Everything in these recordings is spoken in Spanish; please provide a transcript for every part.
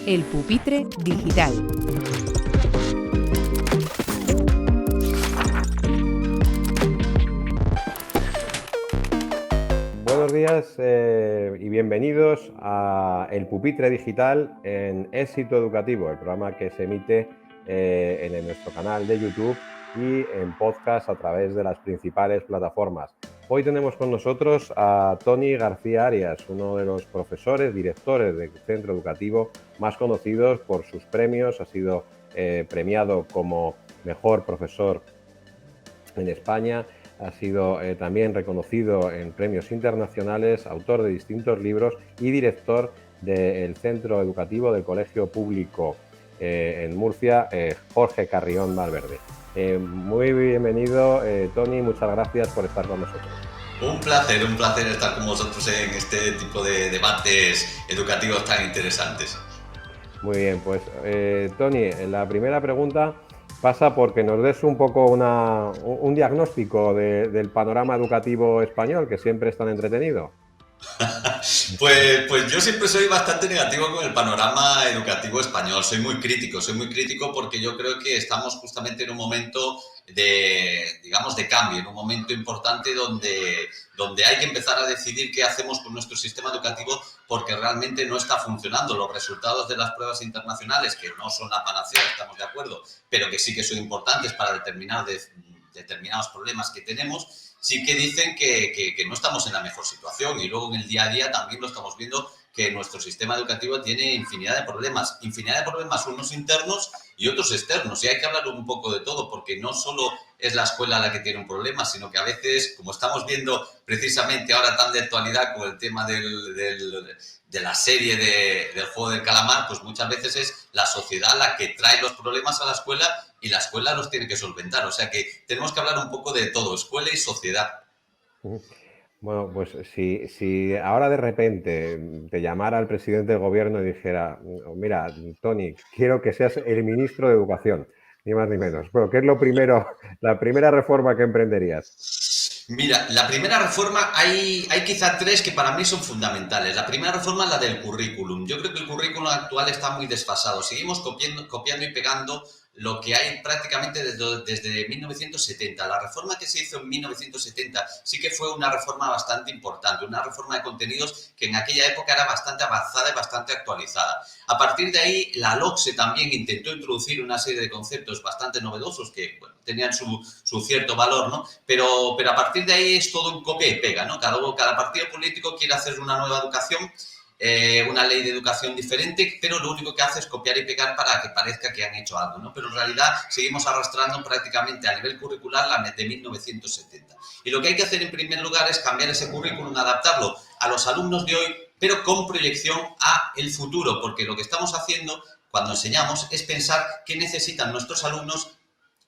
El Pupitre Digital. Buenos días y bienvenidos a El Pupitre Digital en Éxito Educativo, el programa que se emite en nuestro canal de YouTube y en podcast a través de las principales plataformas. Hoy tenemos con nosotros a Toni García Arias, uno de los profesores, directores del centro educativo más conocidos por sus premios. Ha sido premiado como mejor profesor en España. Ha sido también reconocido en premios internacionales, autor de distintos libros y director del centro educativo del Colegio Público en Murcia, Jorge Carrión Valverde. Muy bienvenido, Toni, muchas gracias por estar con nosotros. Un placer estar con vosotros en este tipo de debates educativos tan interesantes. Muy bien, pues Toni, la primera pregunta pasa porque nos des un poco un diagnóstico del panorama educativo español, que siempre es tan entretenido. Pues yo siempre soy bastante negativo con el panorama educativo español. Soy muy crítico porque yo creo que estamos justamente en un momento de cambio, en un momento importante donde hay que empezar a decidir qué hacemos con nuestro sistema educativo, porque realmente no está funcionando. Los resultados de las pruebas internacionales, que no son la panacea, estamos de acuerdo, pero que sí que son importantes para determinar determinados problemas que tenemos, sí que dicen que no estamos en la mejor situación, y luego en el día a día también lo estamos viendo, que nuestro sistema educativo tiene infinidad de problemas unos internos y otros externos, y hay que hablar un poco de todo, porque no solo es la escuela la que tiene un problema, sino que a veces, como estamos viendo precisamente ahora tan de actualidad con el tema de la serie del juego del calamar, pues muchas veces es la sociedad la que trae los problemas a la escuela y la escuela los tiene que solventar. O sea que tenemos que hablar un poco de todo, escuela y sociedad. Bueno, pues si ahora de repente te llamara el presidente del gobierno y dijera, mira, Toni, quiero que seas el ministro de Educación, ni más ni menos. Bueno, ¿qué es la primera reforma que emprenderías? Mira, la primera reforma, hay quizá tres que para mí son fundamentales. La primera reforma es la del currículum. Yo creo que el currículum actual está muy desfasado. Seguimos copiando y pegando lo que hay prácticamente desde 1970. La reforma que se hizo en 1970 sí que fue una reforma bastante importante, una reforma de contenidos que en aquella época era bastante avanzada y bastante actualizada. A partir de ahí, la LOCSE también intentó introducir una serie de conceptos bastante novedosos que, bueno, tenían su cierto valor, ¿no? Pero a partir de ahí es todo un copia y pega, ¿no? Cada partido político quiere hacer una nueva educación, una ley de educación diferente, pero lo único que hace es copiar y pegar para que parezca que han hecho algo, ¿no? Pero en realidad seguimos arrastrando prácticamente a nivel curricular la de 1970. Y lo que hay que hacer en primer lugar es cambiar ese currículum, adaptarlo a los alumnos de hoy, pero con proyección a el futuro, porque lo que estamos haciendo cuando enseñamos es pensar qué necesitan nuestros alumnos,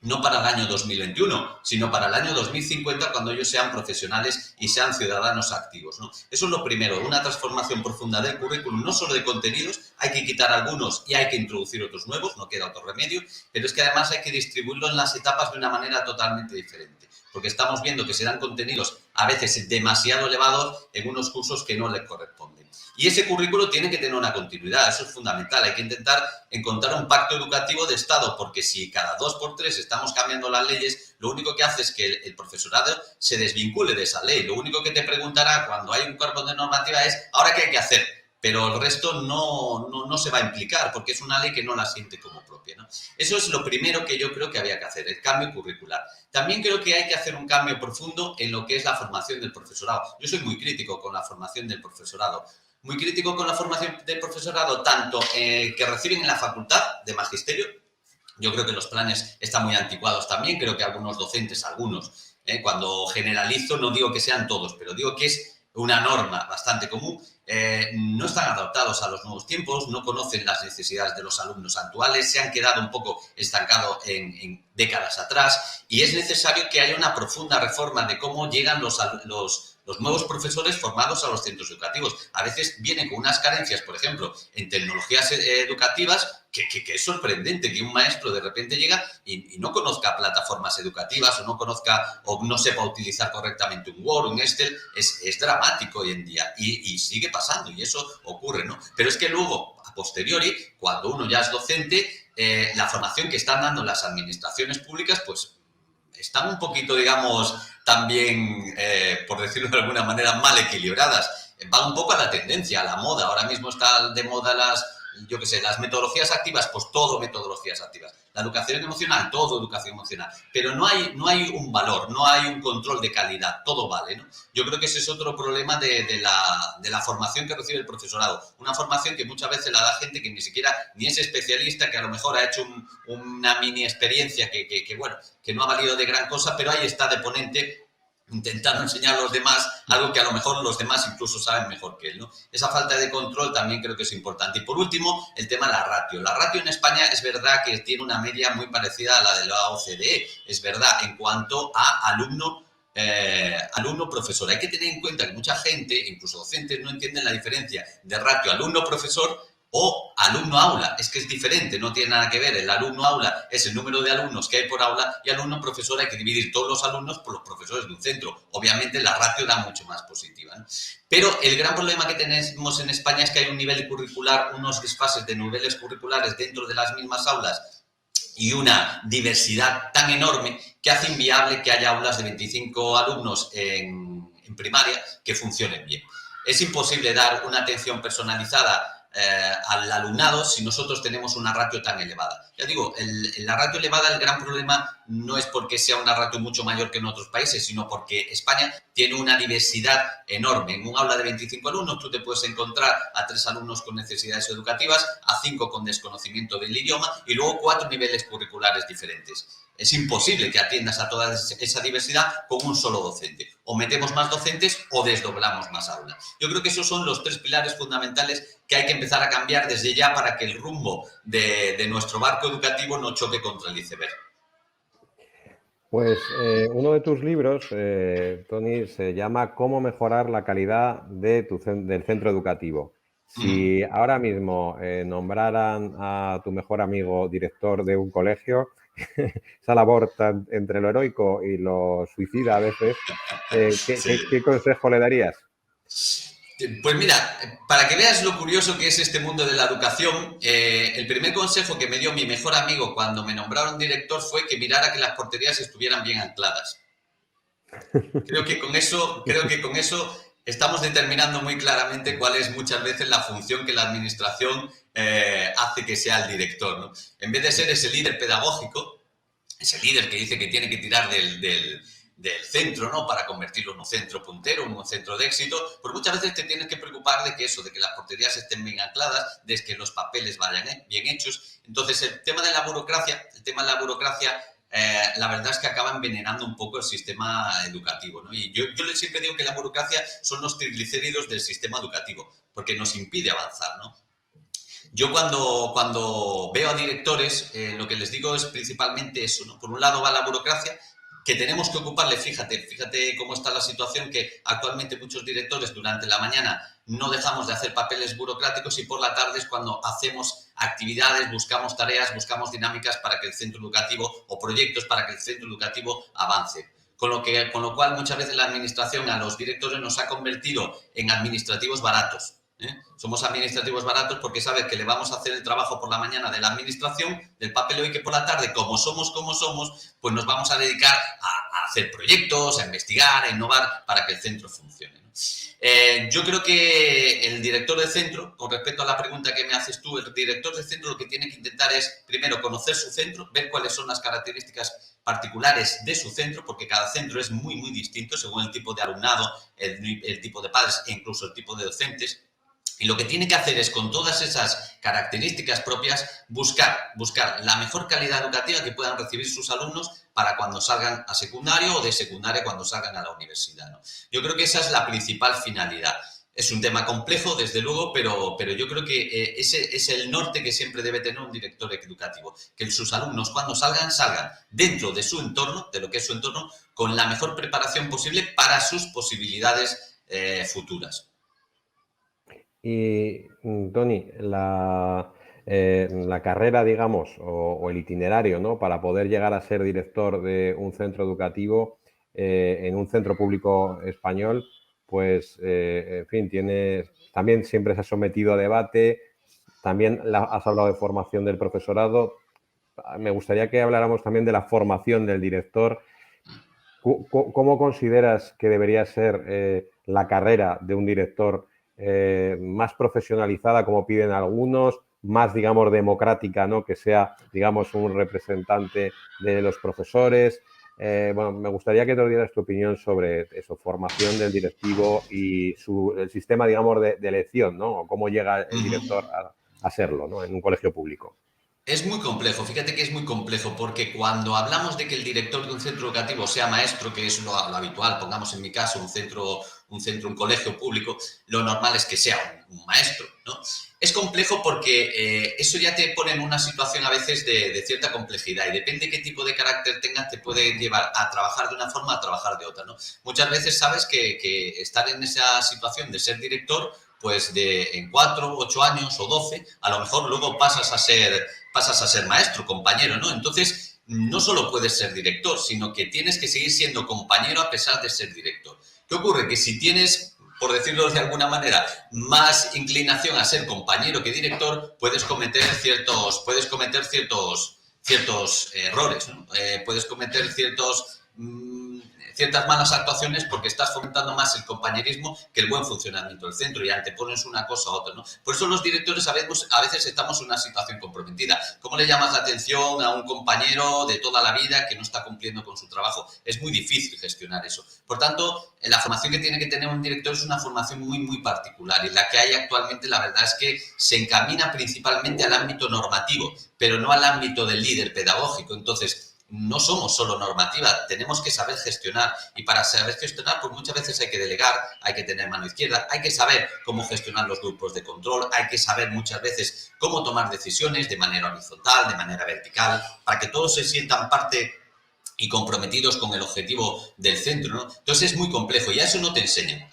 no para el año 2021, sino para el año 2050, cuando ellos sean profesionales y sean ciudadanos activos, ¿no? Eso es lo primero, una transformación profunda del currículum, no solo de contenidos, hay que quitar algunos y hay que introducir otros nuevos, no queda otro remedio, pero es que además hay que distribuirlo en las etapas de una manera totalmente diferente, porque estamos viendo que se dan contenidos a veces demasiado elevados en unos cursos que no les corresponden. Y ese currículo tiene que tener una continuidad, eso es fundamental. Hay que intentar encontrar un pacto educativo de Estado, porque si cada 2x3 estamos cambiando las leyes, lo único que hace es que el profesorado se desvincule de esa ley. Lo único que te preguntará cuando hay un cuerpo de normativa es, ¿ahora qué hay que hacer? Pero el resto no se va a implicar, porque es una ley que no la siente como propia, ¿no? Eso es lo primero que yo creo que había que hacer, el cambio curricular. También creo que hay que hacer un cambio profundo en lo que es la formación del profesorado. Yo soy muy crítico con la formación del profesorado. Muy crítico con la formación del profesorado, tanto que reciben en la facultad de magisterio. Yo creo que los planes están muy anticuados también. Creo que algunos docentes, cuando generalizo, no digo que sean todos, pero digo que es una norma bastante común, no están adaptados a los nuevos tiempos, no conocen las necesidades de los alumnos actuales, se han quedado un poco estancados en décadas atrás, y es necesario que haya una profunda reforma de cómo llegan los los nuevos profesores formados a los centros educativos. A veces vienen con unas carencias, por ejemplo, en tecnologías educativas, que es sorprendente que un maestro de repente llega y no conozca plataformas educativas o no conozca o no sepa utilizar correctamente un Word, un Excel. Es dramático hoy en día y sigue pasando y eso ocurre, ¿no? Pero es que luego, a posteriori, cuando uno ya es docente, la formación que están dando las administraciones públicas, pues están un poquito, digamos, también, por decirlo de alguna manera, mal equilibradas. Va un poco a la tendencia, a la moda. Ahora mismo está de moda las metodologías activas, pues todo metodologías activas. La educación emocional, todo educación emocional. Pero no hay un valor, no hay un control de calidad, todo vale, ¿no? Yo creo que ese es otro problema de la formación que recibe el profesorado. Una formación que muchas veces la da gente que ni siquiera ni es especialista, que a lo mejor ha hecho una mini experiencia que no ha valido de gran cosa, pero ahí está de ponente intentando enseñar a los demás algo que a lo mejor los demás incluso saben mejor que él, ¿no? Esa falta de control también creo que es importante. Y por último, el tema de la ratio. La ratio en España es verdad que tiene una media muy parecida a la de la OCDE, es verdad, en cuanto a alumno-profesor. Hay que tener en cuenta que mucha gente, incluso docentes, no entienden la diferencia de ratio alumno-profesor o alumno-aula. Es que es diferente, no tiene nada que ver. El alumno-aula es el número de alumnos que hay por aula y alumno-profesor hay que dividir todos los alumnos por los profesores de un centro. Obviamente la ratio da mucho más positiva, ¿no? Pero el gran problema que tenemos en España es que hay un nivel curricular, unos desfases de niveles curriculares dentro de las mismas aulas y una diversidad tan enorme que hace inviable que haya aulas de 25 alumnos en primaria que funcionen bien. Es imposible dar una atención personalizada al alumnado si nosotros tenemos una ratio tan elevada. Ya digo, la ratio elevada, el gran problema no es porque sea una ratio mucho mayor que en otros países, sino porque España tiene una diversidad enorme. En un aula de 25 alumnos tú te puedes encontrar a 3 alumnos con necesidades educativas, a 5 con desconocimiento del idioma y luego 4 niveles curriculares diferentes. Es imposible que atiendas a toda esa diversidad con un solo docente. O metemos más docentes o desdoblamos más aulas. Yo creo que esos son los 3 pilares fundamentales que hay que empezar a cambiar desde ya para que el rumbo de nuestro barco educativo no choque contra el iceberg. Pues uno de tus libros, Tony, se llama ¿Cómo mejorar la calidad del centro educativo? Si ahora mismo nombraran a tu mejor amigo director de un colegio, esa labor entre lo heroico y lo suicida a veces, ¿qué consejo le darías? Pues mira, para que veas lo curioso que es este mundo de la educación, el primer consejo que me dio mi mejor amigo cuando me nombraron director fue que mirara que las porterías estuvieran bien ancladas. Creo que con eso estamos determinando muy claramente cuál es muchas veces la función que la administración hace que sea el director, ¿no? En vez de ser ese líder pedagógico, ese líder que dice que tiene que tirar del centro, ¿no? Para convertirlo en un centro puntero, en un centro de éxito, pues muchas veces te tienes que preocupar de que las porterías estén bien ancladas, de que los papeles vayan bien hechos. Entonces, el tema de la burocracia, la verdad es que acaba envenenando un poco el sistema educativo, ¿no? Y yo siempre digo que la burocracia son los triglicéridos del sistema educativo, porque nos impide avanzar, ¿no? Yo cuando veo a directores, lo que les digo es principalmente eso, ¿no? Por un lado va la burocracia, que tenemos que ocuparle, fíjate cómo está la situación, que actualmente muchos directores durante la mañana no dejamos de hacer papeles burocráticos y por la tarde es cuando hacemos actividades, buscamos tareas, buscamos dinámicas para que el centro educativo o proyectos para que el centro educativo avance. Con lo cual muchas veces la administración a los directores nos ha convertido en administrativos baratos. Somos administrativos baratos porque sabes que le vamos a hacer el trabajo por la mañana de la administración, del papeleo, y que por la tarde, como somos, pues nos vamos a dedicar a hacer proyectos, a investigar, a innovar para que el centro funcione, ¿no? Yo creo que el director de centro, con respecto a la pregunta que me haces tú, el director de centro lo que tiene que intentar es, primero, conocer su centro, ver cuáles son las características particulares de su centro, porque cada centro es muy, muy distinto según el tipo de alumnado, el tipo de padres e incluso el tipo de docentes. Y lo que tiene que hacer es, con todas esas características propias, buscar la mejor calidad educativa que puedan recibir sus alumnos para cuando salgan a secundario o de secundaria cuando salgan a la universidad, ¿no? Yo creo que esa es la principal finalidad. Es un tema complejo, desde luego, pero yo creo que ese es el norte que siempre debe tener un director educativo, que sus alumnos cuando salgan dentro de su entorno, de lo que es su entorno, con la mejor preparación posible para sus posibilidades futuras. Y, Tony, la carrera, digamos, o el itinerario, ¿no? Para poder llegar a ser director de un centro educativo en un centro público español, pues, en fin, también siempre se ha sometido a debate, también has hablado de formación del profesorado. Me gustaría que habláramos también de la formación del director. ¿Cómo consideras que debería ser la carrera de un director más profesionalizada, como piden algunos, más, digamos, democrática, ¿no? Que sea, digamos, un representante de los profesores? Bueno, me gustaría que nos dieras tu opinión sobre eso, formación del directivo y el sistema, digamos, de elección, ¿no? O cómo llega el director a serlo, ¿no? En un colegio público. Es muy complejo, fíjate que es muy complejo, porque cuando hablamos de que el director de un centro educativo sea maestro, que es lo habitual, pongamos en mi caso un colegio público, lo normal es que sea un maestro, ¿no? Es complejo porque eso ya te pone en una situación a veces de cierta complejidad y depende de qué tipo de carácter tengas, te puede llevar a trabajar de una forma, a trabajar de otra, ¿no? Muchas veces sabes que estar en esa situación de ser director, pues en 4, 8 años o 12, a lo mejor luego pasas a ser maestro, compañero, ¿no? Entonces, no solo puedes ser director, sino que tienes que seguir siendo compañero a pesar de ser director. ¿Qué ocurre? Que si tienes, por decirlo de alguna manera, más inclinación a ser compañero que director, puedes cometer ciertos errores, ¿no? Puedes cometer ciertas malas actuaciones porque estás fomentando más el compañerismo que el buen funcionamiento del centro y antepones una cosa a otra, ¿no? Por eso los directores a veces estamos en una situación comprometida. ¿Cómo le llamas la atención a un compañero de toda la vida que no está cumpliendo con su trabajo? Es muy difícil gestionar eso. Por tanto, la formación que tiene que tener un director es una formación muy, muy particular y la que hay actualmente, la verdad es que se encamina principalmente al ámbito normativo, pero no al ámbito del líder pedagógico. Entonces, no somos solo normativa, tenemos que saber gestionar y para saber gestionar pues muchas veces hay que delegar, hay que tener mano izquierda, hay que saber cómo gestionar los grupos de control, hay que saber muchas veces cómo tomar decisiones de manera horizontal, de manera vertical, para que todos se sientan parte y comprometidos con el objetivo del centro, ¿no? Entonces es muy complejo y a eso no te enseñan,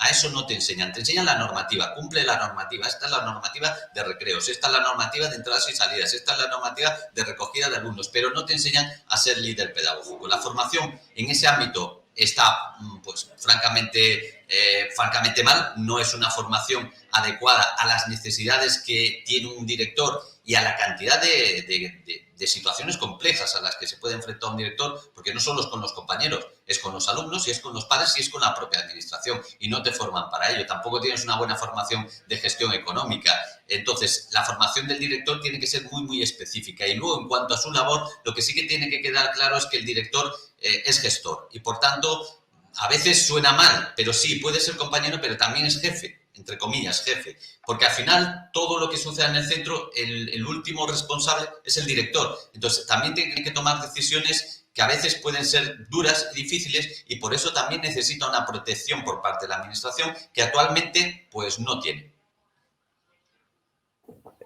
te enseñan la normativa, cumple la normativa, esta es la normativa de recreos, esta es la normativa de entradas y salidas, esta es la normativa de recogida de alumnos, pero no te enseñan a ser líder pedagógico. La formación en ese ámbito está, pues, francamente mal, no es una formación adecuada a las necesidades que tiene un director y a la cantidad de situaciones complejas a las que se puede enfrentar un director, porque no solo es con los compañeros, es con los alumnos y es con los padres y es con la propia administración y no te forman para ello. Tampoco tienes una buena formación de gestión económica. Entonces, la formación del director tiene que ser muy, muy específica. Y luego, en cuanto a su labor, lo que sí que tiene que quedar claro es que el director es gestor y, por tanto, a veces suena mal, pero sí, puede ser compañero, pero también es jefe, entre comillas, jefe, porque al final todo lo que sucede en el centro, el último responsable es el director. Entonces, también tiene que tomar decisiones que a veces pueden ser duras y difíciles y por eso también necesita una protección por parte de la administración que actualmente pues no tiene.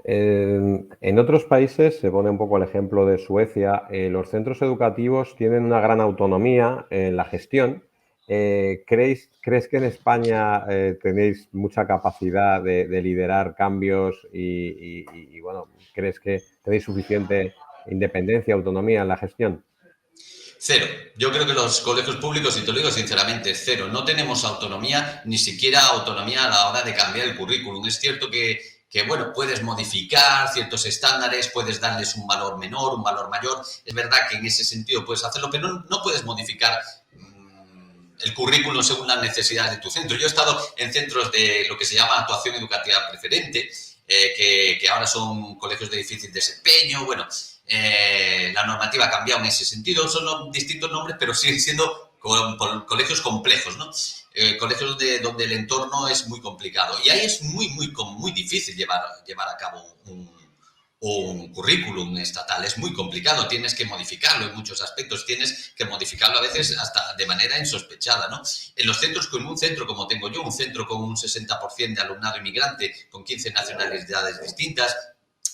En otros países, se pone un poco el ejemplo de Suecia, los centros educativos tienen una gran autonomía en la gestión. ¿Crees que en España tenéis mucha capacidad de liderar cambios y, bueno, crees que tenéis suficiente independencia, autonomía en la gestión? Cero. Yo creo que los colegios públicos, y te lo digo sinceramente, cero. No tenemos autonomía, ni siquiera autonomía a la hora de cambiar el currículum. Es cierto que bueno, puedes modificar ciertos estándares, puedes darles un valor menor, un valor mayor. Es verdad que en ese sentido puedes hacerlo, pero no puedes modificar el currículum según las necesidades de tu centro. Yo he estado en centros de lo que se llama actuación educativa preferente, que ahora son colegios de difícil desempeño. Bueno, la normativa ha cambiado en ese sentido, son distintos nombres, pero siguen siendo colegios complejos, ¿no? Colegios donde el entorno es muy complicado. Y ahí es muy difícil llevar a cabo un currículum estatal. Es muy complicado, tienes que modificarlo en muchos aspectos, tienes que modificarlo a veces hasta de manera insospechada, ¿no? En los centros, con un centro como tengo yo, un centro con un 60% de alumnado inmigrante, con 15 nacionalidades distintas,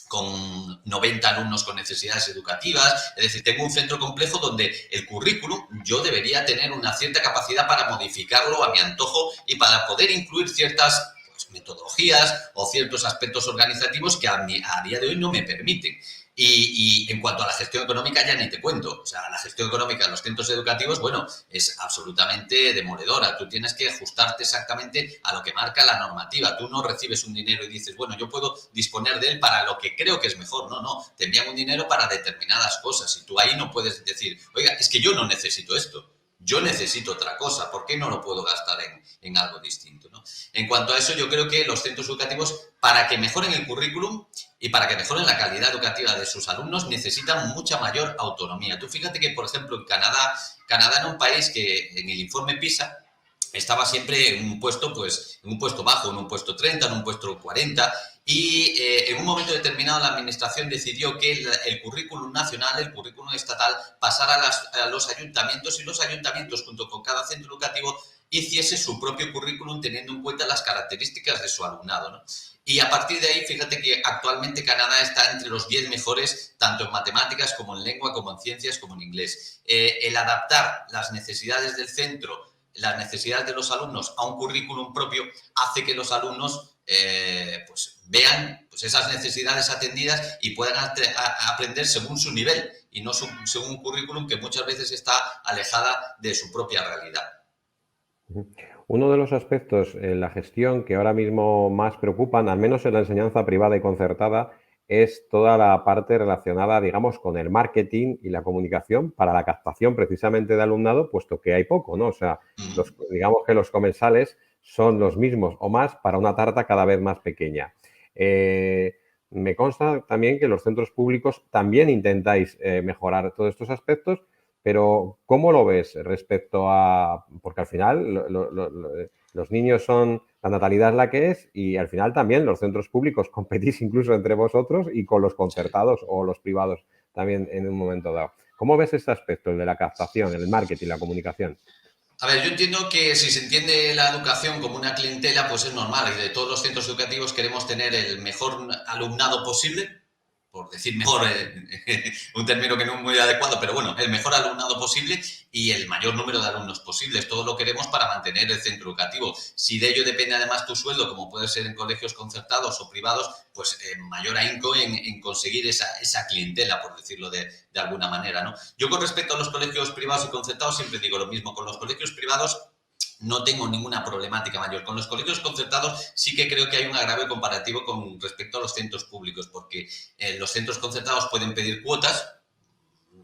con 90 alumnos con necesidades educativas, es decir, tengo un centro complejo donde el currículum yo debería tener una cierta capacidad para modificarlo a mi antojo y para poder incluir ciertas metodologías o ciertos aspectos organizativos que a día de hoy no me permiten. Y en cuanto a la gestión económica, ya ni te cuento. O sea, la gestión económica de los centros educativos, bueno, es absolutamente demoledora. Tú tienes que ajustarte exactamente a lo que marca la normativa. Tú no recibes un dinero y dices, bueno, yo puedo disponer de él para lo que creo que es mejor. No, no, te envían un dinero para determinadas cosas y tú ahí no puedes decir, oiga, es que yo no necesito esto. Yo necesito otra cosa, ¿por qué no lo puedo gastar en algo distinto, ¿no? En cuanto a eso, yo creo que los centros educativos, para que mejoren el currículum y para que mejoren la calidad educativa de sus alumnos, necesitan mucha mayor autonomía. Tú fíjate que, por ejemplo, en Canadá era un país que en el informe PISA estaba siempre en un puesto, pues, en un puesto bajo, en un puesto 30, en un puesto 40, y en un momento determinado la administración decidió que el currículum nacional, el currículum estatal, pasara a los ayuntamientos y los ayuntamientos, junto con cada centro educativo, hiciese su propio currículum teniendo en cuenta las características de su alumnado, ¿no? Y a partir de ahí, fíjate que actualmente Canadá está entre los 10 mejores, tanto en matemáticas como en lengua, como en ciencias, como en inglés. El adaptar las necesidades del centro, las necesidades de los alumnos a un currículum propio, hace que los alumnos pues vean pues esas necesidades atendidas y puedan aprender según su nivel y no según un currículum que muchas veces está alejada de su propia realidad. Uno de los aspectos en la gestión que ahora mismo más preocupan, al menos en la enseñanza privada y concertada, es toda la parte relacionada, digamos, con el marketing y la comunicación para la captación precisamente de alumnado, puesto que hay poco, ¿no? O sea, digamos que los comensales son los mismos o más para una tarta cada vez más pequeña. Me consta también que los centros públicos también intentáis mejorar todos estos aspectos, pero ¿cómo lo ves respecto a...? Porque al final los niños son... La natalidad es la que es y al final también los centros públicos competís incluso entre vosotros y con los concertados o los privados también en un momento dado. ¿Cómo ves este aspecto, el de la captación, el marketing, la comunicación? A ver, yo entiendo que si se entiende la educación como una clientela, pues es normal. Y de todos los centros educativos queremos tener el mejor alumnado posible, por decir mejor, un término que no es muy adecuado, pero bueno, el mejor alumnado posible y el mayor número de alumnos posibles. Todo lo queremos para mantener el centro educativo. Si de ello depende además tu sueldo, como puede ser en colegios concertados o privados, pues mayor ahínco en conseguir esa clientela, por decirlo de alguna manera, ¿no? Yo con respecto a los colegios privados y concertados siempre digo lo mismo. Con los colegios privados no tengo ninguna problemática mayor. Con los colegios concertados sí que creo que hay un agravio comparativo con respecto a los centros públicos, porque los centros concertados pueden pedir cuotas,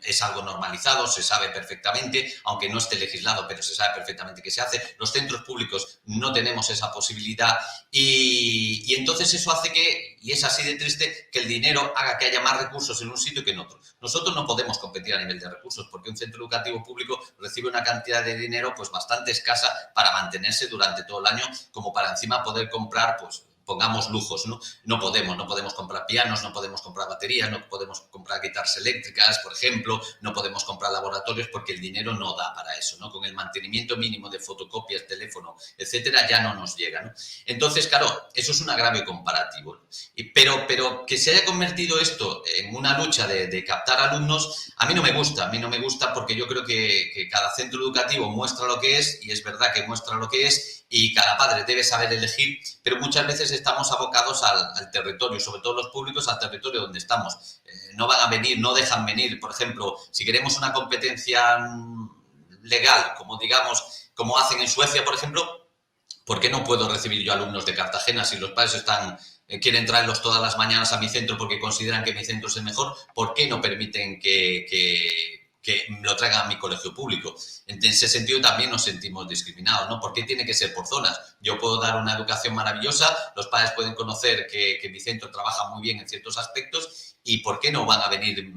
es algo normalizado, se sabe perfectamente, aunque no esté legislado, pero se sabe perfectamente que se hace. Los centros públicos no tenemos esa posibilidad y entonces eso hace que, y es así de triste, que el dinero haga que haya más recursos en un sitio que en otro. Nosotros no podemos competir a nivel de recursos porque un centro educativo público recibe una cantidad de dinero pues bastante escasa para mantenerse durante todo el año, como para encima poder comprar pues pongamos lujos, ¿no? No podemos comprar pianos, no podemos comprar baterías, no podemos comprar guitarras eléctricas, por ejemplo, no podemos comprar laboratorios porque el dinero no da para eso, ¿no? Con el mantenimiento mínimo de fotocopias, teléfono, etcétera, ya no nos llega, ¿no? Entonces, claro, eso es un agravio comparativo. Pero que se haya convertido esto en una lucha de captar alumnos, a mí no me gusta porque yo creo que cada centro educativo muestra lo que es y es verdad que muestra lo que es y cada padre debe saber elegir, pero muchas veces estamos abocados al territorio, sobre todo los públicos, al territorio donde estamos. No van a venir, no dejan venir. Por ejemplo, si queremos una competencia legal, como hacen en Suecia, por ejemplo, ¿por qué no puedo recibir yo alumnos de Cartagena si los padres quieren traerlos todas las mañanas a mi centro porque consideran que mi centro es el mejor? ¿Por qué no permiten que que lo traigan a mi colegio público. En ese sentido también nos sentimos discriminados, ¿no? ¿Por qué tiene que ser por zonas? Yo puedo dar una educación maravillosa, los padres pueden conocer que mi centro trabaja muy bien en ciertos aspectos y ¿por qué no van a venir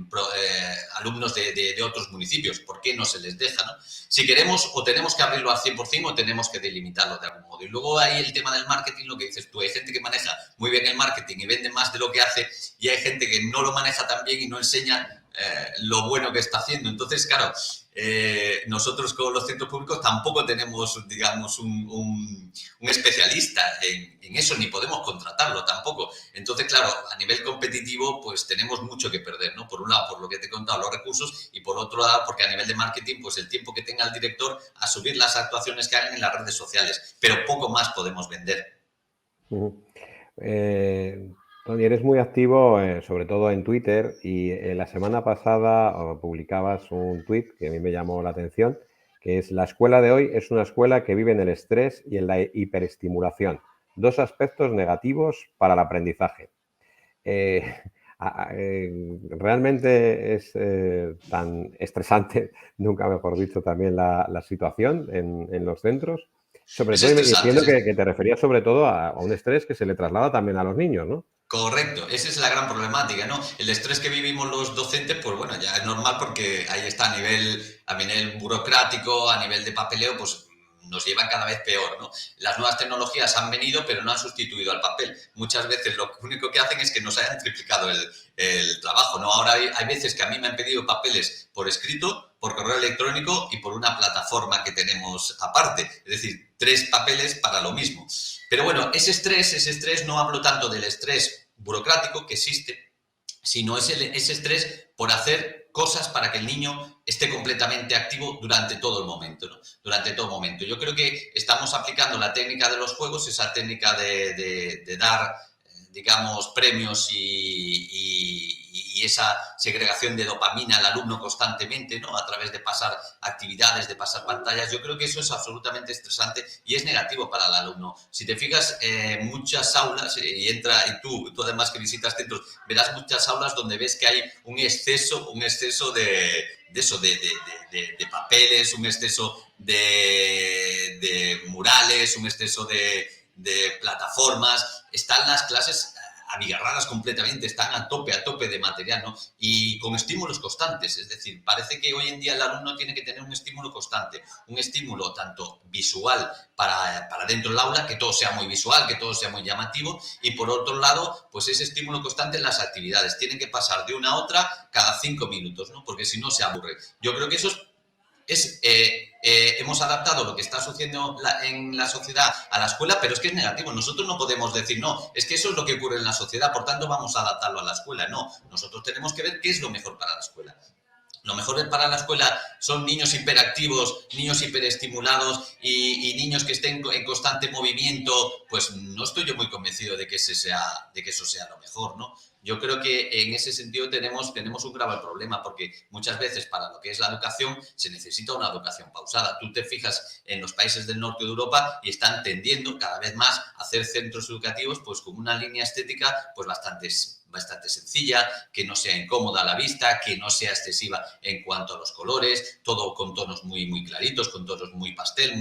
alumnos de otros municipios? ¿Por qué no se les deja, no? Si queremos, o tenemos que abrirlo al 100% o tenemos que delimitarlo de algún modo. Y luego hay el tema del marketing, lo que dices tú, hay gente que maneja muy bien el marketing y vende más de lo que hace y hay gente que no lo maneja tan bien y no enseña lo bueno que está haciendo. Entonces, claro, nosotros con los centros públicos tampoco tenemos, digamos, un especialista en eso, ni podemos contratarlo tampoco. Entonces, claro, a nivel competitivo, pues tenemos mucho que perder, ¿no? Por un lado, por lo que te he contado, los recursos, y por otro lado, porque a nivel de marketing, pues el tiempo que tenga el director a subir las actuaciones que hagan en las redes sociales. Pero poco más podemos vender. Tony, eres muy activo, sobre todo en Twitter, y la semana pasada publicabas un tuit que a mí me llamó la atención, que es: la escuela de hoy es una escuela que vive en el estrés y en la hiperestimulación, dos aspectos negativos para el aprendizaje. Realmente es tan estresante, nunca mejor dicho, también la situación en los centros. Sobre Es todo, entiendo estresante. que te referías sobre todo a un estrés que se le traslada también a los niños, ¿no? Correcto, esa es la gran problemática, ¿no? El estrés que vivimos los docentes, pues bueno, ya es normal porque ahí está a nivel burocrático, a nivel de papeleo, pues nos llevan cada vez peor, ¿no? Las nuevas tecnologías han venido, pero no han sustituido al papel. Muchas veces lo único que hacen es que nos hayan triplicado el trabajo, ¿no? Ahora hay veces que a mí me han pedido papeles por escrito, por correo electrónico y por una plataforma que tenemos aparte. Es decir, 3 papeles para lo mismo. Pero bueno, ese estrés, no hablo tanto del estrés burocrático que existe, sino ese estrés por hacer cosas para que el niño esté completamente activo durante todo el momento, ¿no? Durante todo momento. Yo creo que estamos aplicando la técnica de los juegos, esa técnica de dar, digamos, premios y esa segregación de dopamina al alumno constantemente, ¿no? A través de pasar actividades, de pasar pantallas. Yo creo que eso es absolutamente estresante y es negativo para el alumno. Si te fijas, muchas aulas, y tú además que visitas centros, verás muchas aulas donde ves que hay un exceso de papeles, un exceso de murales, un exceso de plataformas. Están las clases abigarradas completamente, están a tope de material, ¿no? Y con estímulos constantes, es decir, parece que hoy en día el alumno tiene que tener un estímulo constante, un estímulo tanto visual para dentro del aula, que todo sea muy visual, que todo sea muy llamativo, y por otro lado, pues ese estímulo constante en las actividades, tienen que pasar de una a otra cada 5 minutos, ¿no? Porque si no se aburre. Yo creo que eso hemos adaptado lo que está sucediendo en la sociedad a la escuela, pero es que es negativo. Nosotros no podemos decir, no, es que eso es lo que ocurre en la sociedad, por tanto vamos a adaptarlo a la escuela. No, nosotros tenemos que ver qué es lo mejor para la escuela. Lo mejor para la escuela son niños hiperactivos, niños hiperestimulados y niños que estén en constante movimiento. Pues no estoy yo muy convencido de que eso sea lo mejor, ¿no? Yo creo que en ese sentido tenemos un grave problema porque muchas veces para lo que es la educación se necesita una educación pausada. Tú te fijas en los países del norte de Europa y están tendiendo cada vez más a hacer centros educativos pues con una línea estética pues bastante sencilla, que no sea incómoda a la vista, que no sea excesiva en cuanto a los colores, todo con tonos muy, muy claritos, con tonos muy pastel,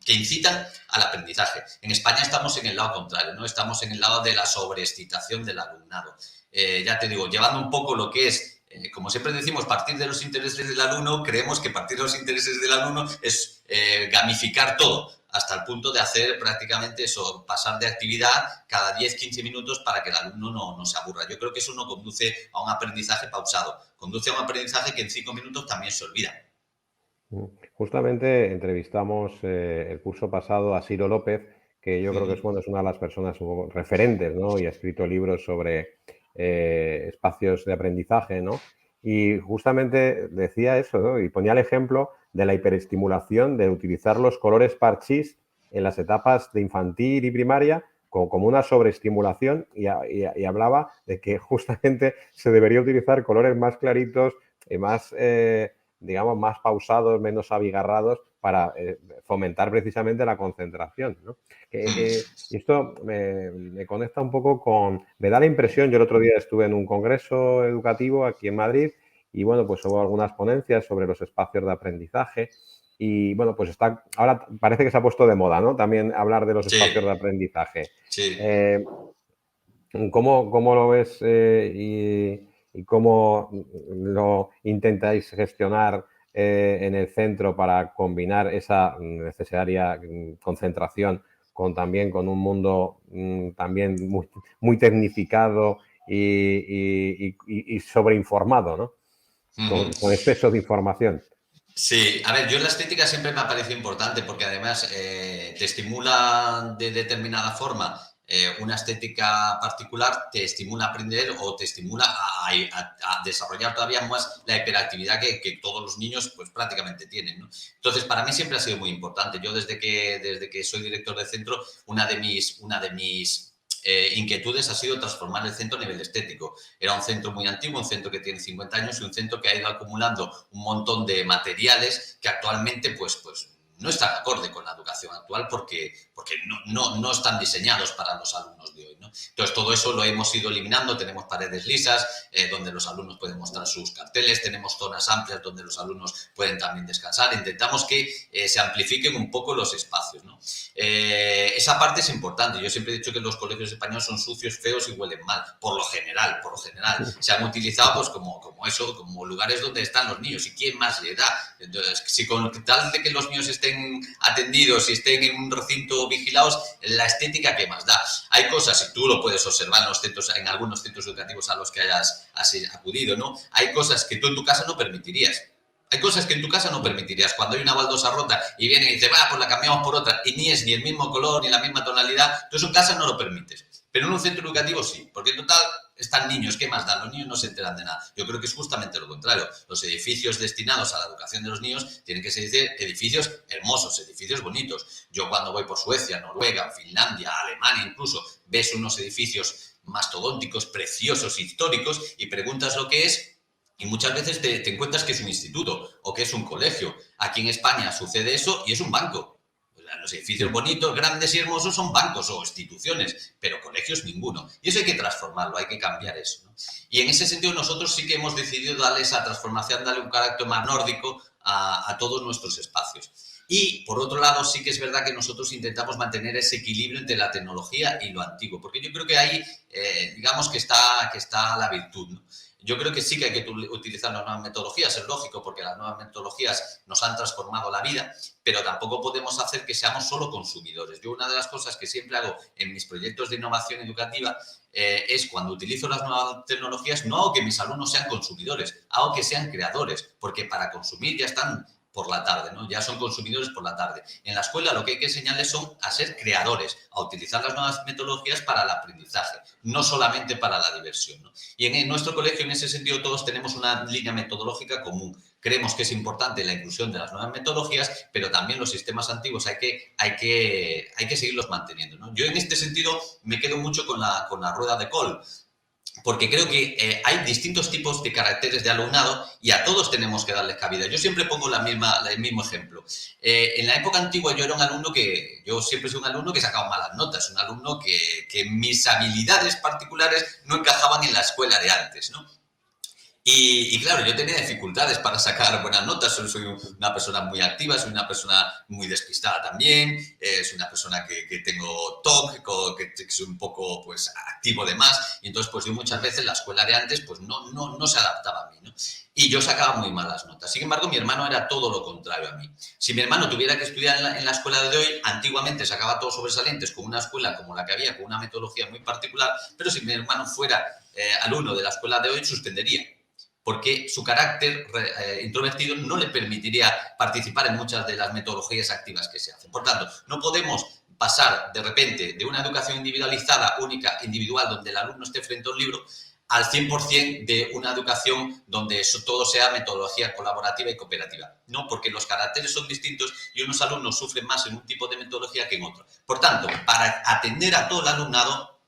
que incitan al aprendizaje. En España estamos en el lado contrario, ¿no? Estamos en el lado de la sobreexcitación del alumnado. Ya te digo, llevando un poco lo que es, como siempre decimos, partir de los intereses del alumno, creemos que partir de los intereses del alumno es gamificar todo, hasta el punto de hacer prácticamente eso, pasar de actividad cada 10-15 minutos para que el alumno no se aburra. Yo creo que eso no conduce a un aprendizaje pausado, conduce a un aprendizaje que en 5 minutos también se olvida. Justamente entrevistamos el curso pasado a Ciro López, que yo creo que es una de las personas referentes, ¿no? Y ha escrito libros sobre espacios de aprendizaje, ¿no? Y justamente decía eso, ¿no? Y ponía el ejemplo de la hiperestimulación, de utilizar los colores parchís en las etapas de infantil y primaria como una sobreestimulación y hablaba de que justamente se debería utilizar colores más claritos y más, digamos, más pausados, menos abigarrados para fomentar precisamente la concentración, ¿no? Y esto me conecta un poco con... Me da la impresión, yo el otro día estuve en un congreso educativo aquí en Madrid y bueno, pues hubo algunas ponencias sobre los espacios de aprendizaje y bueno, pues ahora parece que se ha puesto de moda, ¿no? También hablar de los espacios de Sí, aprendizaje. sí. Eh, ¿Cómo lo ves y cómo lo intentáis gestionar en el centro para combinar esa necesaria concentración también con un mundo también muy tecnificado y sobreinformado, ¿no? Ujú. Con exceso de información. Sí, a ver, yo la estética siempre me ha parecido importante porque además te estimula de determinada forma una estética particular, te estimula a aprender o te estimula a desarrollar todavía más la hiperactividad que todos los niños pues prácticamente tienen, ¿no? Entonces, para mí siempre ha sido muy importante. Yo desde que soy director de centro, una de mis inquietudes ha sido transformar el centro a nivel estético. Era un centro muy antiguo, un centro que tiene 50 años y un centro que ha ido acumulando un montón de materiales que actualmente pues no están acorde con la educación actual porque no están diseñados para los alumnos de hoy, ¿no? Entonces, todo eso lo hemos ido eliminando. Tenemos paredes lisas donde los alumnos pueden mostrar sus carteles, tenemos zonas amplias donde los alumnos pueden también descansar. Intentamos que se amplifiquen un poco los espacios, ¿no? Esa parte es importante. Yo siempre he dicho que los colegios españoles son sucios, feos y huelen mal, por lo general. Se han utilizado pues como lugares donde están los niños. ¿Y quién más le da? Entonces, si con tal de que los niños estén atendidos y estén en un recinto vigilados, la estética, ¿qué más da? Hay cosas, y tú lo puedes observar en algunos centros educativos a los que hayas acudido, ¿no? Hay cosas que tú en tu casa no permitirías. Hay cosas que en tu casa no permitirías. Cuando hay una baldosa rota y viene y dice, va, pues la cambiamos por otra, y ni es ni el mismo color ni la misma tonalidad, tú eso en casa no lo permites. Pero en un centro educativo sí, porque en total están niños, ¿qué más dan? Los niños no se enteran de nada. Yo creo que es justamente lo contrario. Los edificios destinados a la educación de los niños tienen que ser edificios hermosos, edificios bonitos. Yo cuando voy por Suecia, Noruega, Finlandia, Alemania incluso, ves unos edificios mastodónticos, preciosos, históricos, y preguntas lo que es, y muchas veces te encuentras que es un instituto o que es un colegio. Aquí en España sucede eso y es un banco. Los edificios bonitos, grandes y hermosos son bancos o instituciones, pero colegios ninguno. Y eso hay que transformarlo, hay que cambiar eso, ¿no? Y en ese sentido nosotros sí que hemos decidido darle esa transformación, darle un carácter más nórdico a todos nuestros espacios. Y, por otro lado, sí que es verdad que nosotros intentamos mantener ese equilibrio entre la tecnología y lo antiguo, porque yo creo que ahí, digamos que está la virtud, ¿no? Yo creo que sí que hay que utilizar las nuevas metodologías, es lógico, porque las nuevas metodologías nos han transformado la vida, pero tampoco podemos hacer que seamos solo consumidores. Yo una de las cosas que siempre hago en mis proyectos de innovación educativa es cuando utilizo las nuevas tecnologías, no hago que mis alumnos sean consumidores, hago que sean creadores, porque para consumir ya están por la tarde, ¿no? Ya son consumidores por la tarde. En la escuela lo que hay que enseñarles son a ser creadores, a utilizar las nuevas metodologías para el aprendizaje, no solamente para la diversión, ¿no? Y en nuestro colegio, en ese sentido, todos tenemos una línea metodológica común. Creemos que es importante la inclusión de las nuevas metodologías, pero también los sistemas antiguos hay que seguirlos manteniendo, ¿no? Yo en este sentido me quedo mucho con la rueda de Cole, porque creo que hay distintos tipos de caracteres de alumnado y a todos tenemos que darles cabida. Yo siempre pongo el mismo ejemplo. En la época antigua yo siempre soy un alumno que sacaba malas notas, un alumno que mis habilidades particulares no encajaban en la escuela de antes, ¿no? Y claro, yo tenía dificultades para sacar buenas notas. Soy una persona muy activa, soy una persona muy despistada también, soy una persona que tengo TOC, que soy un poco pues, activo de más. Y entonces, pues yo muchas veces la escuela de antes pues no se adaptaba a mí, ¿no? Y yo sacaba muy malas notas. Sin embargo, mi hermano era todo lo contrario a mí. Si mi hermano tuviera que estudiar en la escuela de hoy, antiguamente sacaba todos sobresalientes con una escuela como la que había, con una metodología muy particular, pero si mi hermano fuera alumno de la escuela de hoy, suspendería, porque su carácter introvertido no le permitiría participar en muchas de las metodologías activas que se hacen. Por tanto, no podemos pasar de repente de una educación individualizada, única, individual, donde el alumno esté frente a un libro, al 100% de una educación donde eso todo sea metodología colaborativa y cooperativa. No, porque los caracteres son distintos y unos alumnos sufren más en un tipo de metodología que en otro. Por tanto, para atender a todo el alumnado,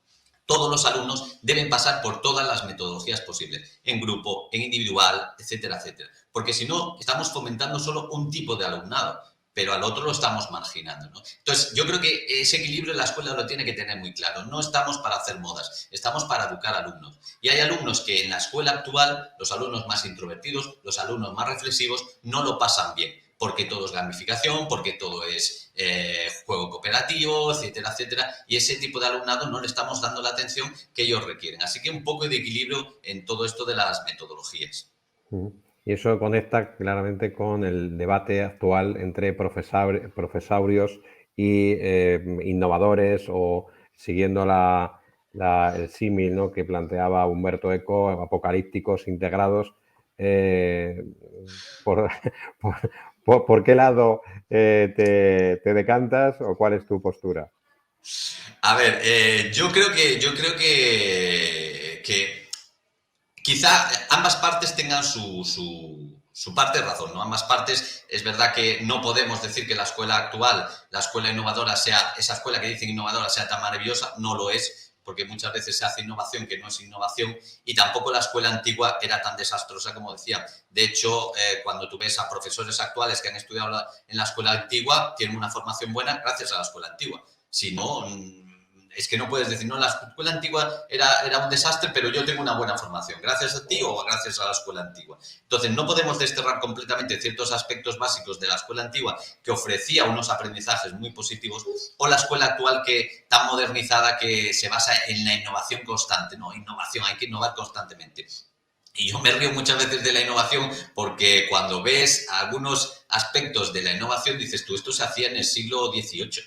todos los alumnos deben pasar por todas las metodologías posibles, en grupo, en individual, etcétera, etcétera. Porque si no, estamos fomentando solo un tipo de alumnado. pero al otro lo estamos marginando, ¿no? Entonces, yo creo que ese equilibrio la escuela lo tiene que tener muy claro. No estamos para hacer modas, estamos para educar alumnos. Y hay alumnos que en la escuela actual, los alumnos más introvertidos, los alumnos más reflexivos, no lo pasan bien, porque todo es gamificación, porque todo es juego cooperativo, etcétera, etcétera, y ese tipo de alumnado no le estamos dando la atención que ellos requieren. Así que un poco de equilibrio en todo esto de las metodologías. Y eso conecta claramente con el debate actual entre profesorios y innovadores, o siguiendo el símil, ¿no?, que planteaba Humberto Eco, apocalípticos integrados. ¿Por, por qué lado te decantas, o cuál es tu postura? A ver, yo creo que quizá ambas partes tengan su parte de razón, ¿no? Ambas partes, es verdad que no podemos decir que la escuela actual, la escuela innovadora, sea esa escuela que dicen innovadora, sea tan maravillosa, no lo es, porque muchas veces se hace innovación que no es innovación, y tampoco la escuela antigua era tan desastrosa como decía. De hecho, cuando tú ves a profesores actuales que han estudiado en la escuela antigua, tienen una formación buena gracias a la escuela antigua. Si no, es que no puedes decir, no, la escuela antigua era un desastre, pero yo tengo una buena formación, gracias a ti o gracias a la escuela antigua. Entonces, no podemos desterrar completamente ciertos aspectos básicos de la escuela antigua, que ofrecía unos aprendizajes muy positivos, o la escuela actual, que tan modernizada, que se basa en la innovación constante, ¿no? Innovación, hay que innovar constantemente. Y yo me río muchas veces de la innovación, porque cuando ves algunos aspectos de la innovación dices tú, esto se hacía en el siglo XVIII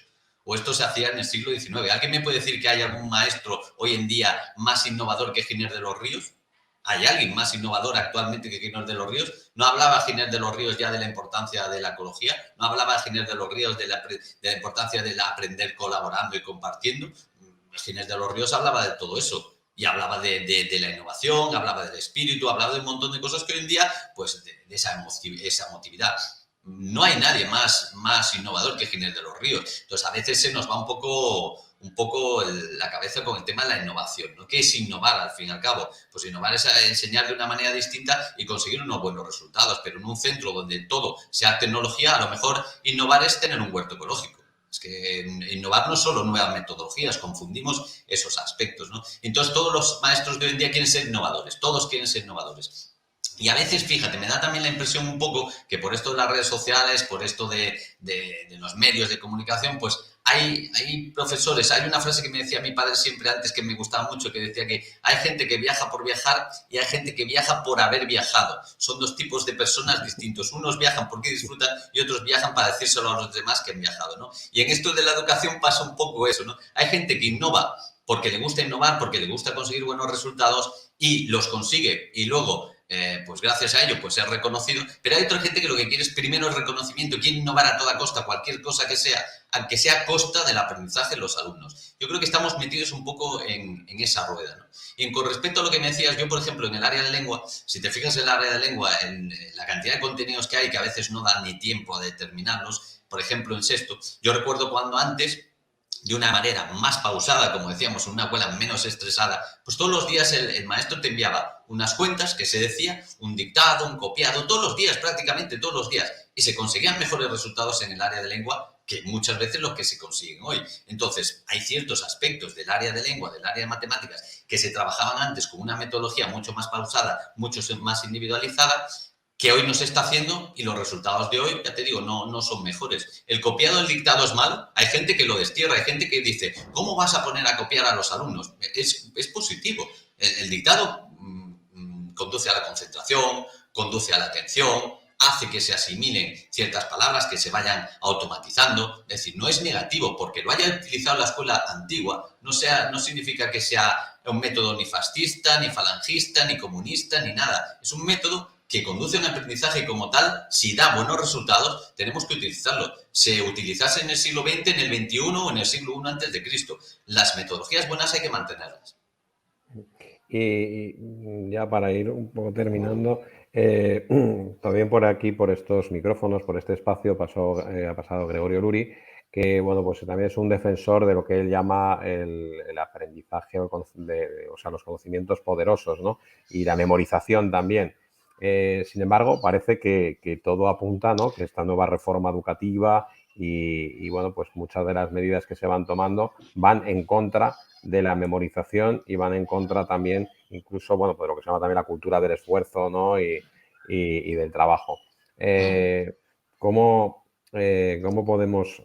o esto se hacía en el siglo XIX. ¿Alguien me puede decir que hay algún maestro hoy en día más innovador que Giner de los Ríos? ¿Hay alguien más innovador actualmente que Giner de los Ríos? ¿No hablaba Giner de los Ríos ya de la importancia de la ecología? ¿No hablaba Giner de los Ríos de la importancia de aprender colaborando y compartiendo? Giner de los Ríos hablaba de todo eso. Y hablaba de la innovación, hablaba del espíritu, hablaba de un montón de cosas que hoy en día, pues de esa emotividad. No hay nadie más innovador que Giner de los Ríos. Entonces, a veces se nos va un poco la cabeza con el tema de la innovación, ¿no? ¿Qué es innovar, al fin y al cabo? Pues innovar es enseñar de una manera distinta y conseguir unos buenos resultados, pero en un centro donde todo sea tecnología, a lo mejor innovar es tener un huerto ecológico. Es que innovar no es solo nuevas metodologías, confundimos esos aspectos, ¿no? Entonces, todos los maestros de hoy en día quieren ser innovadores, todos quieren ser innovadores. Y a veces, fíjate, me da también la impresión un poco que por esto de las redes sociales, por esto de los medios de comunicación, pues hay profesores, hay una frase que me decía mi padre siempre antes, que me gustaba mucho, que decía que hay gente que viaja por viajar y hay gente que viaja por haber viajado. Son dos tipos de personas distintos. Unos viajan porque disfrutan y otros viajan para decírselo a los demás que han viajado, ¿no? Y en esto de la educación pasa un poco eso, ¿no? Hay gente que innova porque le gusta innovar, porque le gusta conseguir buenos resultados y los consigue, y luego pues gracias a ello pues es reconocido, pero hay otra gente que lo que quiere es primero el reconocimiento, quiere innovar a toda costa, cualquier cosa que sea, aunque sea a costa del aprendizaje de los alumnos. Yo creo que estamos metidos un poco en esa rueda, ¿no? Y con respecto a lo que me decías, yo por ejemplo en el área de lengua, si te fijas en el área de lengua, en la cantidad de contenidos que hay, que a veces no dan ni tiempo a determinarlos, por ejemplo en sexto, yo recuerdo cuando antes, de una manera más pausada, como decíamos, en una escuela menos estresada, pues todos los días el maestro te enviaba unas cuentas que se decía, un dictado, un copiado, todos los días, prácticamente todos los días, y se conseguían mejores resultados en el área de lengua que muchas veces los que se consiguen hoy. Entonces, hay ciertos aspectos del área de lengua, del área de matemáticas, que se trabajaban antes con una metodología mucho más pausada, mucho más individualizada, que hoy no se está haciendo, y los resultados de hoy, ya te digo, no son mejores. El copiado del dictado es malo, hay gente que lo destierra, hay gente que dice, ¿cómo vas a poner a copiar a los alumnos? Es positivo. El dictado conduce a la concentración, conduce a la atención, hace que se asimilen ciertas palabras, que se vayan automatizando. Es decir, no es negativo, porque lo haya utilizado la escuela antigua, no significa que sea un método ni fascista, ni falangista, ni comunista, ni nada. Es un método que conduce a un aprendizaje, y como tal, si da buenos resultados, tenemos que utilizarlo. Se utilizase en el siglo XX, en el XXI o en el siglo I antes de Cristo. Las metodologías buenas hay que mantenerlas. Y ya para ir un poco terminando, también por aquí, por estos micrófonos, por este espacio, ha pasado Gregorio Luri, que bueno, pues también es un defensor de lo que él llama el aprendizaje, o sea, los conocimientos poderosos, ¿no? Y la memorización también. Sin embargo, parece que todo apunta, ¿no?, que esta nueva reforma educativa bueno, pues muchas de las medidas que se van tomando van en contra de la memorización y van en contra también, incluso, bueno, pues de lo que se llama también la cultura del esfuerzo, ¿no?, y del trabajo. Mm. ¿Cómo podemos,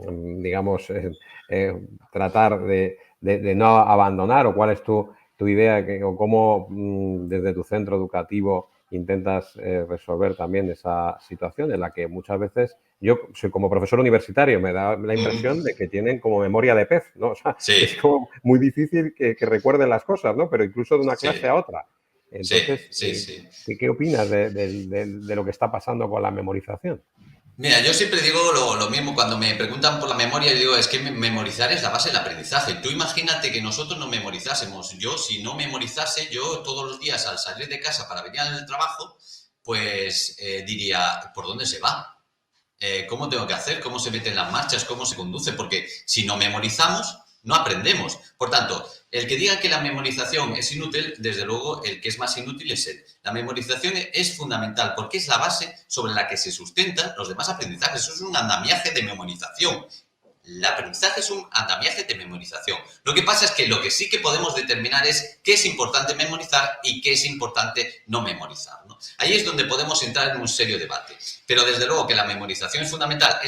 digamos, tratar de no abandonar, o cuál es tu idea, o cómo desde tu centro educativo intentas resolver también esa situación en la que muchas veces yo soy como profesor universitario, me da la impresión de Ujú. que tienen como memoria de pez, ¿no? O sea, es Sí, como muy difícil que recuerden las cosas, ¿no? Pero incluso de una clase a sí, otra. sí, Entonces, sí, sí. ¿qué opinas de lo que está pasando con la memorización? Mira, yo siempre digo lo mismo cuando me preguntan por la memoria, yo digo, es que memorizar es la base del aprendizaje. Tú imagínate que nosotros no memorizásemos. Yo, si no memorizase, yo todos los días al salir de casa para venir al trabajo, pues diría, ¿por dónde se va? ¿Cómo tengo que hacer? ¿Cómo se meten las marchas? ¿Cómo se conduce? Porque si no memorizamos, no aprendemos. Por tanto, el que diga que la memorización es inútil, desde luego el que es más inútil es él. La memorización es fundamental porque es la base sobre la que se sustentan los demás aprendizajes. Eso es un andamiaje de memorización. El aprendizaje es un andamiaje de memorización. Lo que pasa es que lo que sí que podemos determinar es qué es importante memorizar y qué es importante no memorizar, ¿no? Ahí es donde podemos entrar en un serio debate. Pero desde luego que la memorización es fundamental.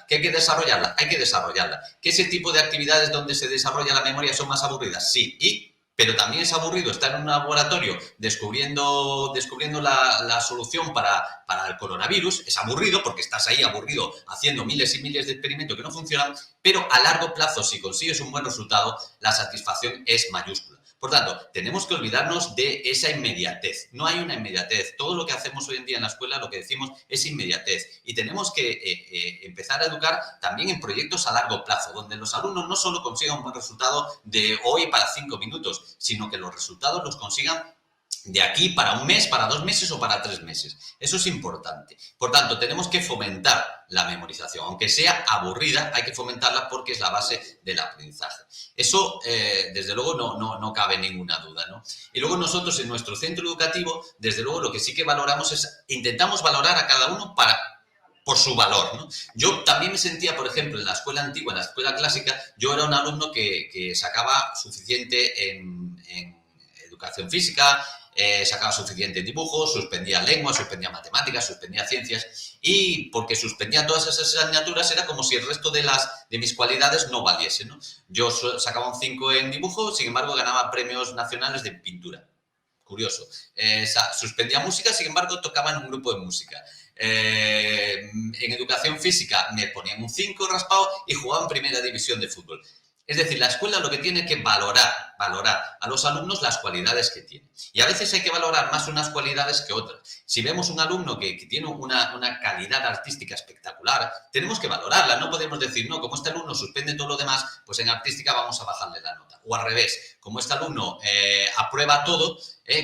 ¿Que hay que desarrollarla? Hay que desarrollarla. ¿Que ese tipo de actividades donde se desarrolla la memoria son más aburridas? Sí. Pero también es aburrido estar en un laboratorio descubriendo la solución para el coronavirus. Es aburrido porque estás ahí aburrido haciendo miles y miles de experimentos que no funcionan, pero a largo plazo, si consigues un buen resultado, la satisfacción es mayúscula. Por tanto, tenemos que olvidarnos de esa inmediatez. No hay una inmediatez. Todo lo que hacemos hoy en día en la escuela, lo que decimos es inmediatez. Y tenemos que empezar a educar también en proyectos a largo plazo, donde los alumnos no solo consigan un buen resultado de hoy para 5 minutos, sino que los resultados los consigan de aquí para un mes, para 2 meses o para 3 meses. Eso es importante. Por tanto, tenemos que fomentar la memorización. Aunque sea aburrida, hay que fomentarla porque es la base del aprendizaje. Eso, desde luego, no cabe ninguna duda, ¿no? Y luego nosotros en nuestro centro educativo, desde luego, lo que sí que valoramos es, intentamos valorar a cada uno por su valor, ¿no? Yo también me sentía, por ejemplo, en la escuela antigua, en la escuela clásica, yo era un alumno que sacaba suficiente en educación física, sacaba suficiente en dibujos, suspendía lengua, suspendía matemáticas, suspendía ciencias, y porque suspendía todas esas asignaturas era como si el resto de mis cualidades no valiesen, ¿no? Yo sacaba un 5 en dibujo, sin embargo ganaba premios nacionales de pintura. Curioso. Suspendía música, sin embargo tocaba en un grupo de música. En educación física me ponían un 5 raspado y jugaba en primera división de fútbol. Es decir, la escuela lo que tiene que valorar a los alumnos las cualidades que tienen. Y a veces hay que valorar más unas cualidades que otras. Si vemos un alumno que tiene una calidad artística espectacular, tenemos que valorarla. No podemos decir, no, como este alumno suspende todo lo demás, pues en artística vamos a bajarle la nota. O al revés, como este alumno aprueba todo,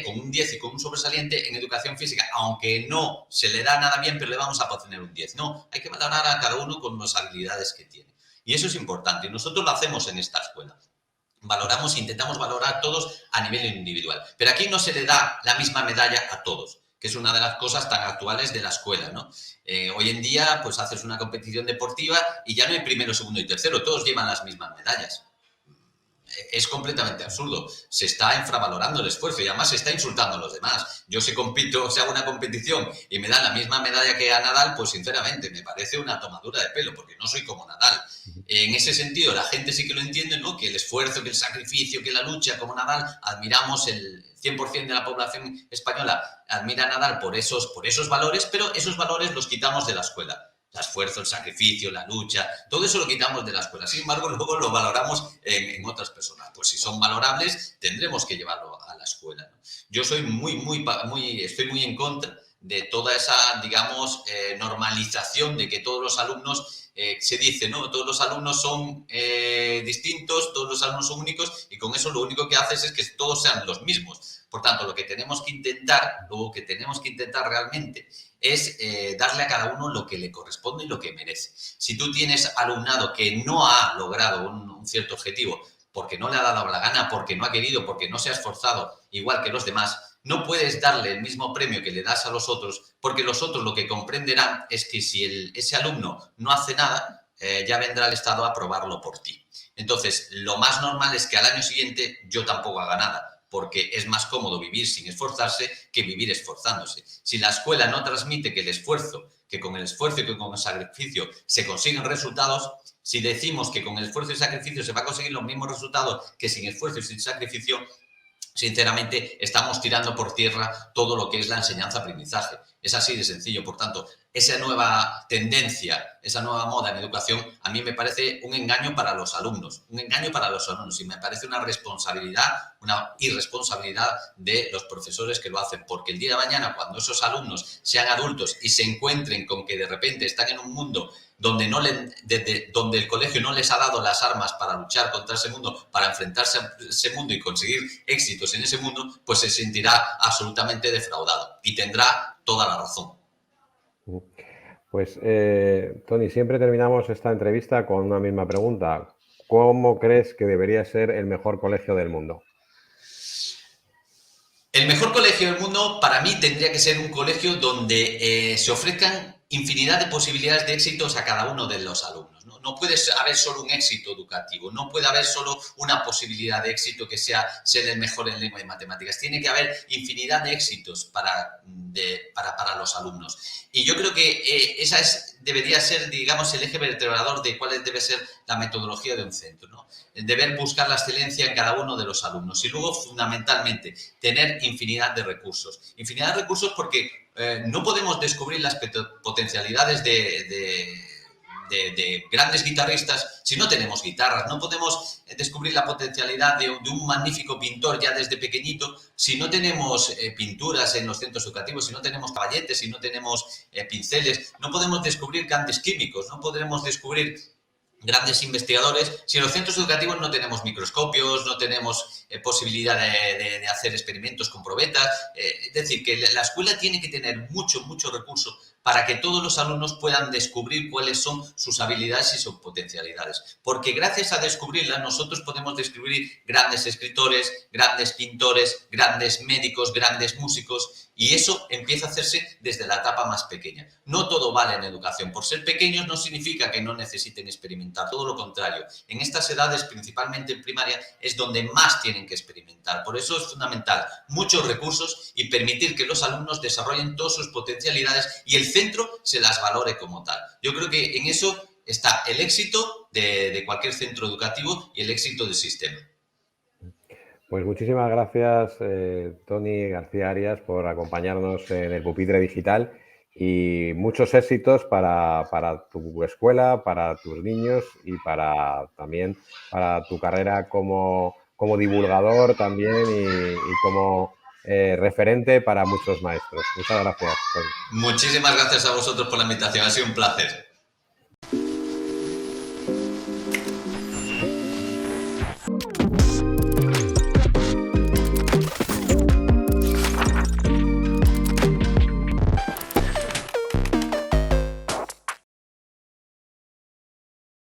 con un 10 y con un sobresaliente en educación física, aunque no se le da nada bien, pero le vamos a poner un 10. No, hay que valorar a cada uno con las habilidades que tiene. Y eso es importante. Y nosotros lo hacemos en esta escuela. Valoramos, intentamos valorar a todos a nivel individual. Pero aquí no se le da la misma medalla a todos, que es una de las cosas tan actuales de la escuela, ¿no? Hoy en día, pues haces una competición deportiva y ya no hay primero, segundo y tercero, todos llevan las mismas medallas. Es completamente absurdo. Se está infravalorando el esfuerzo y además se está insultando a los demás. Yo si compito, si hago una competición y me dan la misma medalla que a Nadal, pues sinceramente me parece una tomadura de pelo, porque no soy como Nadal. En ese sentido, la gente sí que lo entiende, ¿no? Que el esfuerzo, que el sacrificio, que la lucha, como Nadal, admiramos el 100% de la población española, admira a Nadal por esos valores, pero esos valores los quitamos de la escuela. El esfuerzo, el sacrificio, la lucha, todo eso lo quitamos de la escuela. Sin embargo, luego lo valoramos en otras personas. Pues si son valorables, tendremos que llevarlo a la escuela, ¿no? Yo soy estoy muy en contra de toda esa, digamos, normalización de que todos los alumnos, se dice, ¿no? Todos los alumnos son distintos, todos los alumnos son únicos y con eso lo único que haces es que todos sean los mismos. Por tanto, lo que tenemos que intentar realmente es darle a cada uno lo que le corresponde y lo que merece. Si tú tienes alumnado que no ha logrado un cierto objetivo, porque no le ha dado la gana, porque no ha querido, porque no se ha esforzado igual que los demás, no puedes darle el mismo premio que le das a los otros, porque los otros lo que comprenderán es que si ese alumno no hace nada, ya vendrá el Estado a aprobarlo por ti. Entonces, lo más normal es que al año siguiente yo tampoco haga nada, porque es más cómodo vivir sin esforzarse que vivir esforzándose. Si la escuela no transmite que con el esfuerzo y que con el sacrificio se consiguen resultados, si decimos que con el esfuerzo y sacrificio se va a conseguir los mismos resultados que sin esfuerzo y sin sacrificio, sinceramente estamos tirando por tierra todo lo que es la enseñanza-aprendizaje. Es así de sencillo. Por tanto, esa nueva tendencia, esa nueva moda en educación, a mí me parece un engaño para los alumnos, y me parece una irresponsabilidad de los profesores que lo hacen, porque el día de mañana, cuando esos alumnos sean adultos y se encuentren con que de repente están en un mundo donde el colegio no les ha dado las armas para luchar contra ese mundo, para enfrentarse a ese mundo y conseguir éxitos en ese mundo, pues se sentirá absolutamente defraudado y tendrá toda la razón. Pues, Tony, siempre terminamos esta entrevista con una misma pregunta. ¿Cómo crees que debería ser el mejor colegio del mundo? El mejor colegio del mundo para mí tendría que ser un colegio donde se ofrezcan infinidad de posibilidades de éxitos a cada uno de los alumnos. No puede haber solo un éxito educativo, no puede haber solo una posibilidad de éxito que sea ser el mejor en lengua y matemáticas. Tiene que haber infinidad de éxitos para los alumnos. Y yo creo que debería ser, digamos, el eje vertebrador de cuál debe ser la metodología de un centro, ¿no? El deber buscar la excelencia en cada uno de los alumnos. Y luego, fundamentalmente, tener infinidad de recursos. Infinidad de recursos porque no podemos descubrir las potencialidades de grandes guitarristas si no tenemos guitarras. No podemos descubrir la potencialidad de un magnífico pintor ya desde pequeñito si no tenemos pinturas en los centros educativos, si no tenemos caballetes, si no tenemos pinceles. No podemos descubrir grandes químicos, no podremos descubrir grandes investigadores si en los centros educativos no tenemos microscopios, no tenemos posibilidad de hacer experimentos con probetas. Es decir, que la escuela tiene que tener mucho recurso para que todos los alumnos puedan descubrir cuáles son sus habilidades y sus potencialidades. Porque gracias a descubrirlas nosotros podemos descubrir grandes escritores, grandes pintores, grandes médicos, grandes músicos, y eso empieza a hacerse desde la etapa más pequeña. No todo vale en educación. Por ser pequeños no significa que no necesiten experimentar, todo lo contrario. En estas edades, principalmente en primaria, es donde más tienen que experimentar. Por eso es fundamental muchos recursos y permitir que los alumnos desarrollen todas sus potencialidades y el centro se las valore como tal. Yo creo que en eso está el éxito de cualquier centro educativo y el éxito del sistema. Pues muchísimas gracias, Tony García Arias, por acompañarnos en el Pupitre Digital y muchos éxitos para tu escuela, para tus niños y también para tu carrera como divulgador también y como referente para muchos maestros. Muchas gracias, Tony. Muchísimas gracias a vosotros por la invitación, ha sido un placer.